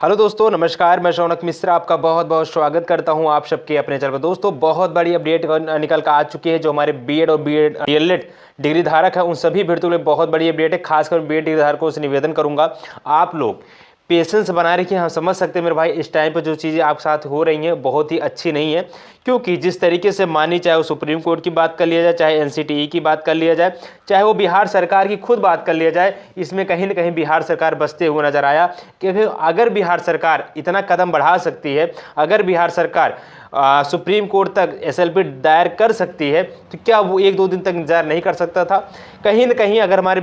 Hello दोस्तों, नमस्कार। मैं शौनक मिश्रा आपका बहुत बहुत स्वागत करता हूं आप सबके अपने चैनल पर। दोस्तों, बहुत बड़ी अपडेट निकल कर आ चुकी है। जो हमारे बीएड और डीएलएड डिग्री धारक है उन सभी अभ्यर्थियों के लिए बहुत बड़ी अपडेट है। खासकर बीएड डिग्री धारकों से निवेदन करूंगा, आप लोग पेशेंस बना रखिए। हम समझ सकते हैं मेरे भाई, इस टाइम पर जो चीज़ें आपके साथ हो रही हैं बहुत ही अच्छी नहीं है, क्योंकि जिस तरीके से मानी, चाहे वो सुप्रीम कोर्ट की बात कर लिया जाए, चाहे एनसीटीई की बात कर लिया जाए, चाहे वो बिहार सरकार की खुद बात कर लिया जाए, इसमें कहीं ना कहीं बिहार सरकार बचते हुए नजर आया। क्योंकि अगर बिहार सरकार इतना कदम बढ़ा सकती है, अगर बिहार सरकार सुप्रीम कोर्ट तक एसएलपी दायर कर सकती है, तो क्या वो एक दो दिन तक इंतजार नहीं कर सकता था? कहीं ना कहीं अगर हमारे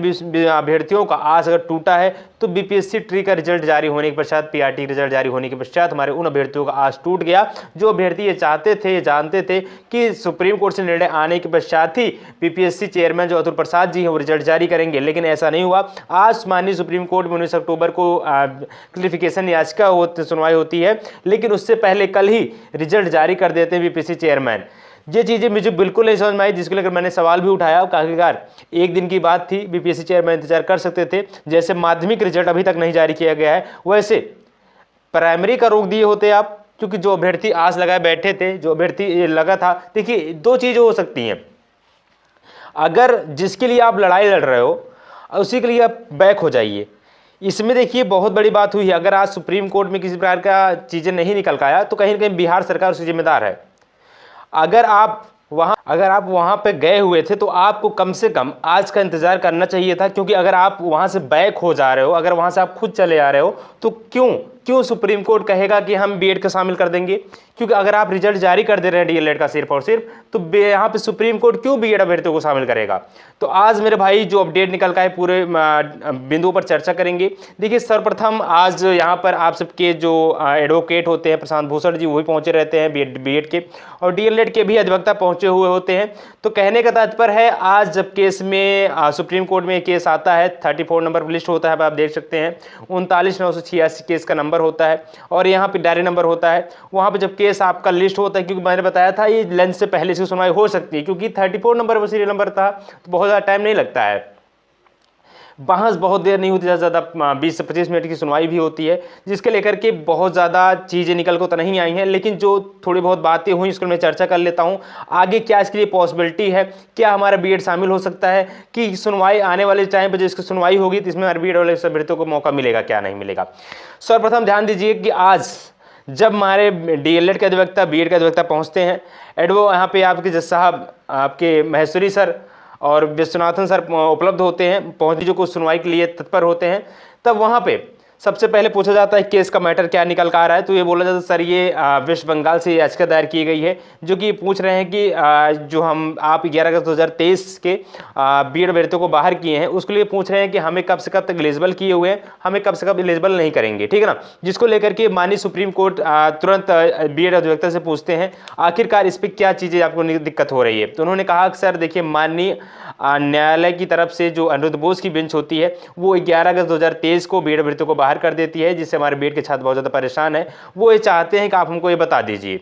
अभ्यर्थियों का आस अगर टूटा है, तो बीपीएससी ट्री का रिजल्ट जारी होने के पश्चात, पीआरटी रिजल्ट जारी होने के पश्चात हमारे उन अभ्यर्थियों का आस टूट गया जो अभ्यर्थी ये चाहते थे, ये जानते थे कि सुप्रीम कोर्ट से निर्णय आने के पश्चात ही बीपीएससी चेयरमैन जो अतुल प्रसाद जी हैं वो रिजल्ट जारी करेंगे। लेकिन ऐसा नहीं हुआ। आज माननीय सुप्रीम कोर्ट में 19 अक्टूबर को क्लिफिकेशन याचिका सुनवाई होती है, लेकिन उससे पहले कल ही रिजल्ट जारी कर देते हैं बीपीएससी चेयरमैन। ये चीज़ें मुझे बिल्कुल नहीं समझ में आई, जिसको लेकर मैंने सवाल भी उठाया। आखिरकार एक दिन की बात थी, बीपीएससी चेयरमैन इंतजार कर सकते थे। जैसे माध्यमिक रिजल्ट अभी तक नहीं जारी किया गया है, वैसे प्राइमरी का रोक दिए होते आप, क्योंकि जो अभ्यर्थी आस लगाए बैठे थे, जो अभ्यर्थी लगा था। देखिए, दो चीज़ें हो सकती हैं। अगर जिसके लिए आप लड़ाई लड़ रहे हो उसी के लिए आप बैक हो जाइए। इसमें देखिए बहुत बड़ी बात हुई है। अगर आज सुप्रीम कोर्ट में किसी प्रकार का चीज़ें नहीं निकल पाया, तो कहीं ना कहीं बिहार सरकार उसकी जिम्मेदार है। अगर आप वहाँ पे गए हुए थे, तो आपको कम से कम आज का इंतज़ार करना चाहिए था। क्योंकि अगर आप वहाँ से बैक हो जा रहे हो, अगर वहाँ से आप खुद चले आ रहे हो, तो क्यों सुप्रीम कोर्ट कहेगा कि हम बीएड का शामिल कर देंगे? क्योंकि अगर आप रिजल्ट जारी कर दे रहे हैं डीएलएड का सिर्फ और सिर्फ, तो यहाँ पे सुप्रीम कोर्ट क्यों बीएड अभ्यर्थियों को शामिल करेगा? तो आज मेरे भाई जो अपडेट निकल का है, पूरे बिंदुओं पर चर्चा करेंगे। देखिए, सर्वप्रथम आज यहाँ पर आप सबके जो एडवोकेट होते हैं, प्रशांत भूषण जी, वही पहुंचे रहते हैं बीएड के, और डीएलएड के भी अधिवक्ता पहुंचे हुए होते हैं। तो कहने का तात्पर्य है, आज जब केस में सुप्रीम कोर्ट में केस आता है, 34 नंबर लिस्ट होता है, आप देख सकते हैं 39,986 केस का नंबर होता है, और यहाँ पे डायरी नंबर होता है। वहाँ पे जब केस आपका लिस्ट होता है, क्योंकि मैंने बताया था ये लंच से पहले से सुनवाई हो सकती है, क्योंकि 34 नंबर पर सीरियल नंबर था, तो बहुत ज़्यादा टाइम नहीं लगता है। बहस बहुत देर नहीं होती, ज़्यादा 20 से 25 मिनट की सुनवाई भी होती है, जिसके लेकर के बहुत ज़्यादा चीज़ें निकल को तो नहीं आई हैं। लेकिन जो थोड़ी बहुत बातें हुई उसको मैं चर्चा कर लेता हूँ। आगे क्या इसके लिए पॉसिबिलिटी है, क्या हमारा बीएड शामिल हो सकता है, कि सुनवाई आने वाले टाइम पर जो इसकी सुनवाई होगी तो इसमें हमारे बीएड वाले अभ्यर्थियों को मौका मिलेगा, क्या नहीं मिलेगा। सर्वप्रथम ध्यान दीजिए कि आज जब हमारे डीएलएड के अधिवक्ता, बीएड के अधिवक्ता पहुँचते हैं, यहाँ पे आपके जज साहब, आपके महेश्वरी सर और विश्वनाथन सर उपलब्ध होते हैं, पहुंच जो कुछ सुनवाई के लिए तत्पर होते हैं, तब वहाँ पे सबसे पहले पूछा जाता है केस का मैटर क्या निकल कर आ रहा है। तो ये बोला जाता है, सर ये वेस्ट बंगाल से याचिका दायर की गई है, जो कि पूछ रहे हैं कि जो आप 11 अगस्त 2023 के बीएड अभ्यर्थियों को बाहर किए हैं, उसके लिए पूछ रहे हैं कि हमें कब से कब तक एलिजिबल किए हुए हैं, हमें कब से कब एलिजिबल नहीं करेंगे, ठीक है ना। जिसको लेकर के माननीय सुप्रीम कोर्ट तुरंत बीएड अधिवक्ता से पूछते हैं आखिरकार इस पर क्या चीज़ें आपको दिक्कत हो रही है। तो उन्होंने कहा कि सर देखिए, माननीय न्यायालय की तरफ से जो अनिरुद्ध बोस की बेंच होती है, वो 11 अगस्त 2023 को बीएड अभ्यर्थियों को बाहर कर देती है, जिससे हमारे बीएड के छात्र बहुत ज़्यादा परेशान है। वो ये चाहते हैं कि आप हमको ये बता दीजिए।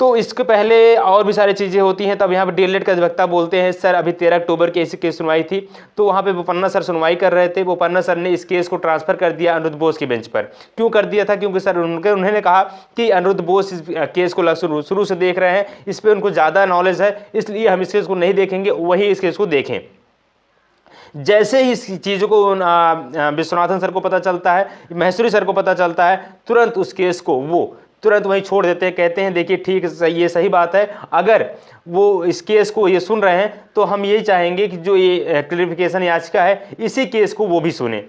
तो इसके पहले और भी सारी चीज़ें होती हैं। तब यहाँ पर डीएलएड का अधिवक्ता बोलते हैं, सर अभी 13 अक्टूबर की ऐसी केस सुनवाई थी, तो वहाँ पे बोपन्ना सर सुनवाई कर रहे थे। बोपन्ना सर ने इस केस को ट्रांसफर कर दिया अनिरुद्ध बोस की बेंच पर। क्यों कर दिया था? क्योंकि सर उन्होंने कहा कि अनिरुद्ध बोस इस केस को शुरू से देख रहे हैं, इस पर उनको ज़्यादा नॉलेज है, इसलिए हम इस केस को नहीं देखेंगे, वही इस केस को देखें। जैसे ही इस चीज़ों को विश्वनाथन सर को पता चलता है, महेश्वरी सर को पता चलता है, तुरंत उस केस को वो तुरंत वहीं छोड़ देते हैं। कहते हैं देखिए ठीक है, ये सही बात है, अगर वो इस केस को ये सुन रहे हैं तो हम यही चाहेंगे कि जो ये क्लैरिफिकेशन याचिका है, इसी केस को वो भी सुने,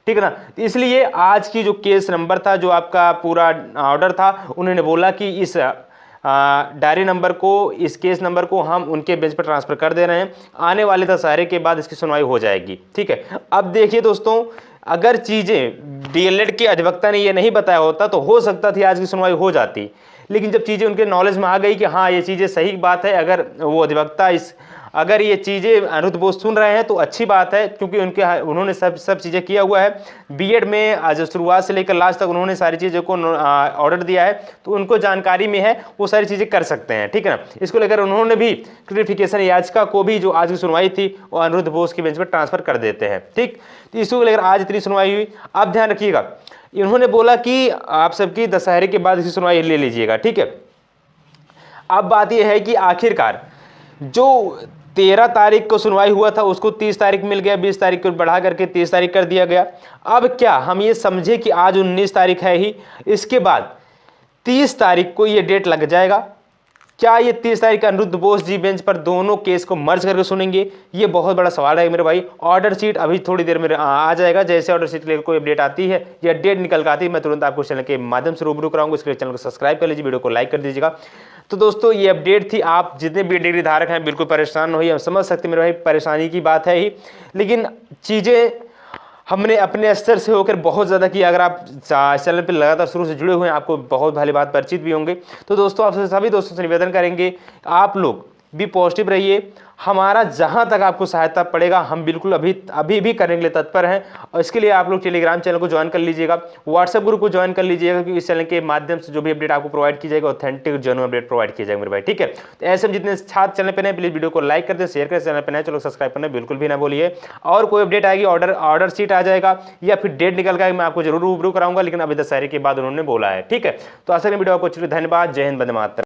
ठीक है ना। तो इसलिए आज की जो केस नंबर था, जो आपका पूरा ऑर्डर था, उन्होंने बोला कि इस डायरी नंबर को, इस केस नंबर को हम उनके बेंच पर ट्रांसफ़र कर दे रहे हैं। आने वाले दशहरे के बाद इसकी सुनवाई हो जाएगी, ठीक है। अब देखिए दोस्तों, अगर चीज़ें डीएलएड के अधिवक्ता ने ये नहीं बताया होता तो हो सकता थी आज की सुनवाई हो जाती। लेकिन जब चीज़ें उनके नॉलेज में आ गई कि हाँ ये चीज़ें सही बात है, अगर वो अधिवक्ता अगर ये चीज़ें अनिरुद्ध बोस सुन रहे हैं तो अच्छी बात है, क्योंकि उन्होंने सब चीज़ें किया हुआ है। बीएड में आज शुरुआत से लेकर लास्ट तक उन्होंने सारी चीज़ों को ऑर्डर दिया है, तो उनको जानकारी में है, वो सारी चीज़ें कर सकते हैं, ठीक है ना। इसको लेकर उन्होंने भी क्लैरिफिकेशन याचिका को भी, जो आज की सुनवाई थी, वो अनिरुद्ध बोस की बेंच पर ट्रांसफ़र कर देते हैं, ठीक। तो इसको लेकर आज इतनी सुनवाई हुई। अब ध्यान रखिएगा, इन्होंने बोला कि आप सबकी दशहरे के बाद इसकी सुनवाई ले लीजिएगा, ठीक है। अब बात यह है कि आखिरकार जो 13 तारीख को सुनवाई हुआ था उसको 30 तारीख मिल गया, 20 तारीख को बढ़ा करके 30 तारीख कर दिया गया। अब क्या हम ये समझे कि आज 19 तारीख है ही, इसके बाद 30 तारीख को ये डेट लग जाएगा। क्या ये 30 तारीख अनिरुद्ध बोस जी बेंच पर दोनों केस को मर्ज करके सुनेंगे? ये बहुत बड़ा सवाल है मेरे भाई। ऑर्डर शीट अभी थोड़ी देर में आ जाएगा। जैसे ऑर्डर शीट के लिए कोई अपडेट आती है या डेट निकल कर आती है, मैं तुरंत आपको चैनल के माध्यम से रूबरू कराऊंगा। इसके लिए चैनल को सब्सक्राइब कर लीजिए, वीडियो को लाइक कर दीजिएगा। तो दोस्तों ये अपडेट थी। आप जितने भी डिग्री धारक हैं बिल्कुल परेशान हो, हम समझ सकते मेरे भाई, परेशानी की बात है ही, लेकिन चीज़ें हमने अपने स्तर से होकर बहुत ज़्यादा किया। अगर आप चैनल पर लगातार शुरू से जुड़े हुए हैं, आपको बहुत भली बात परिचित भी होंगे। तो दोस्तों आपसे सभी दोस्तों से निवेदन करेंगे, आप लोग भी पॉजिटिव रहिए। हमारा जहां तक आपको सहायता पड़ेगा हम बिल्कुल अभी भी करने के लिए तत्पर हैं। और इसके लिए आप लोग टेलीग्राम चैनल को ज्वाइन कर लीजिएगा, व्हाट्सएप ग्रुप को ज्वाइन कर लीजिएगा, क्योंकि इस चैनल के माध्यम से जो भी अपडेट आपको प्रोवाइड की जाएगा ऑथेंटिक जेन्युइन अपडेट प्रोवाइड किया जाएगा मेरे भाई, ठीक है। तो ऐसे में जितने छात्र चैनल पर नए प्लीज वीडियो को लाइक कर दें, शेयर करें, चैनल पर नए चलो सब्सक्राइब करना बिल्कुल भी ना बोलिए। और कोई अपडेट आएगी, ऑर्डर शीट आ जाएगा या फिर डेट निकल कर मैं आपको जरूर रूबरू कराऊंगा, लेकिन अभी दशहरे के बाद उन्होंने बोला है, ठीक है। तो आशा करें वीडियो आपको अच्छी, धन्यवाद, जय हिंद, वंदे मातरम।